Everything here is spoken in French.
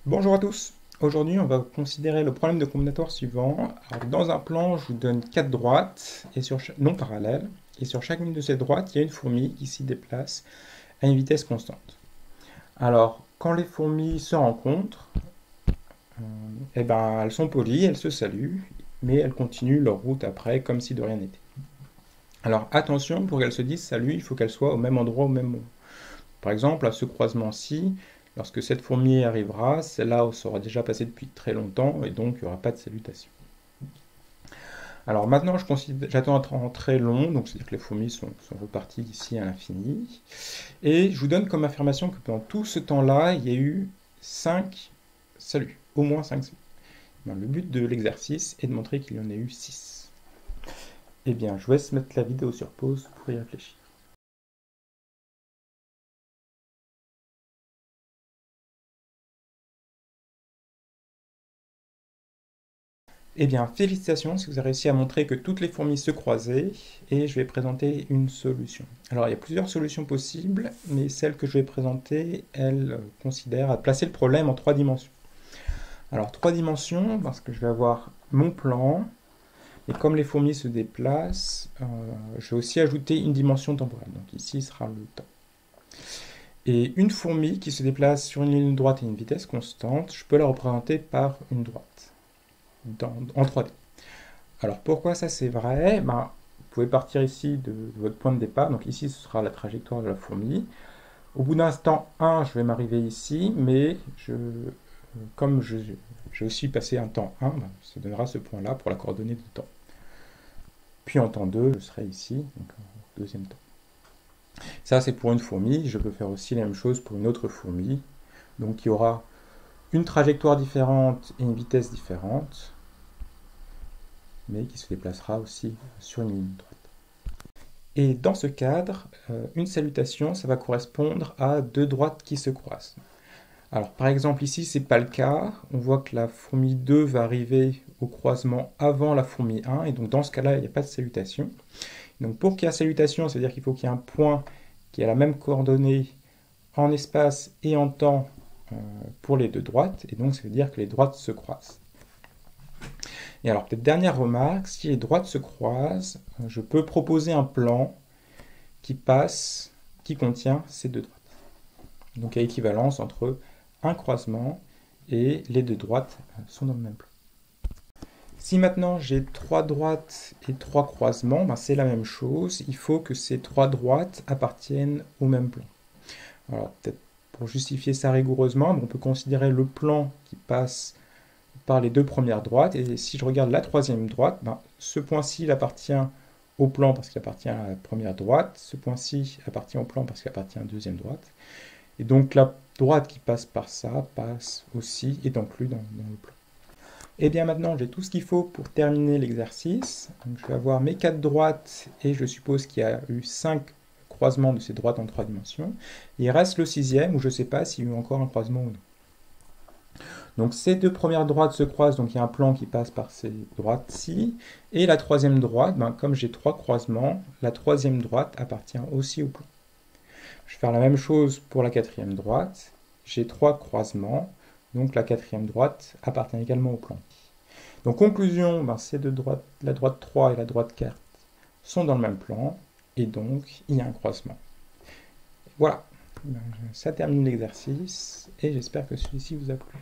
Bonjour à tous. Aujourd'hui, on va considérer le problème de combinatoire suivant. Alors, dans un plan, je vous donne 4 droites et non parallèles, et sur chacune de ces droites, il y a une fourmi qui s'y déplace à une vitesse constante. Alors, quand les fourmis se rencontrent, eh ben, elles sont polies, elles se saluent, mais elles continuent leur route après comme si de rien n'était. Alors, attention, pour qu'elles se disent salut, il faut qu'elles soient au même endroit au même moment. Par exemple, à ce croisement-ci, lorsque cette fourmi arrivera, celle-là sera déjà passée depuis très longtemps et donc il n'y aura pas de salutation. Alors maintenant, j'attends un temps très long, donc c'est-à-dire que les fourmis sont reparties ici à l'infini. Et je vous donne comme affirmation que pendant tout ce temps-là, il y a eu 5 saluts, au moins 5 saluts. Le but de l'exercice est de montrer qu'il y en a eu 6. Eh bien, je vous laisse mettre la vidéo sur pause pour y réfléchir. Eh bien, félicitations si vous avez réussi à montrer que toutes les fourmis se croisaient, et je vais présenter une solution. Alors, il y a plusieurs solutions possibles, mais celle que je vais présenter, elle considère à placer le problème en 3 dimensions. Alors, 3 dimensions, parce que je vais avoir mon plan, et comme les fourmis se déplacent, je vais aussi ajouter une dimension temporelle. Donc ici sera le temps. Et une fourmi qui se déplace sur une ligne droite et une vitesse constante, je peux la représenter par une droite, en 3D. Alors pourquoi ça c'est vrai? Vous pouvez partir ici de votre point de départ, donc ici ce sera la trajectoire de la fourmi. Au bout d'un instant 1, je vais m'arriver ici, mais comme j'ai aussi passé un temps 1, ça donnera ce point-là pour la coordonnée de temps. Puis en temps 2, je serai ici, donc en deuxième temps. Ça c'est pour une fourmi, je peux faire aussi la même chose pour une autre fourmi. Donc il y aura une trajectoire différente et une vitesse différente, mais qui se déplacera aussi sur une ligne droite. Et dans ce cadre, une salutation, ça va correspondre à 2 droites qui se croisent. Alors par exemple ici, c'est pas le cas. On voit que la fourmi 2 va arriver au croisement avant la fourmi 1, et donc dans ce cas-là, il n'y a pas de salutation. Donc pour qu'il y ait salutation, ça veut dire qu'il faut qu'il y ait un point qui a la même coordonnée en espace et en temps pour les 2 droites, et donc ça veut dire que les droites se croisent. Et alors, peut-être dernière remarque, si les droites se croisent, je peux proposer un plan qui contient ces 2 droites. Donc, il y a équivalence entre un croisement et les 2 droites sont dans le même plan. Si maintenant j'ai 3 droites et 3 croisements, c'est la même chose. Il faut que ces 3 droites appartiennent au même plan. Alors, peut-être pour justifier ça rigoureusement, on peut considérer le plan qui passe par les 2 premières droites, et si je regarde la 3e droite, ce point-ci il appartient au plan parce qu'il appartient à la première droite, ce point-ci appartient au plan parce qu'il appartient à la 2e droite, et donc la droite qui passe par ça passe aussi, est inclus dans le plan. Et bien maintenant j'ai tout ce qu'il faut pour terminer l'exercice. Donc je vais avoir mes 4 droites, et je suppose qu'il y a eu 5 croisements de ces droites en 3 dimensions. Il reste le 6e où je ne sais pas s'il y a eu encore un croisement ou non. Donc ces 2 premières droites se croisent, donc il y a un plan qui passe par ces droites-ci. Et la 3e droite, comme j'ai 3 croisements, la 3e droite appartient aussi au plan. Je vais faire la même chose pour la 4e droite. J'ai 3 croisements, donc la 4e droite appartient également au plan. Donc conclusion, ces 2 droites, la droite 3 et la droite 4, sont dans le même plan, et donc il y a un croisement. Voilà, ça termine l'exercice, et j'espère que celui-ci vous a plu.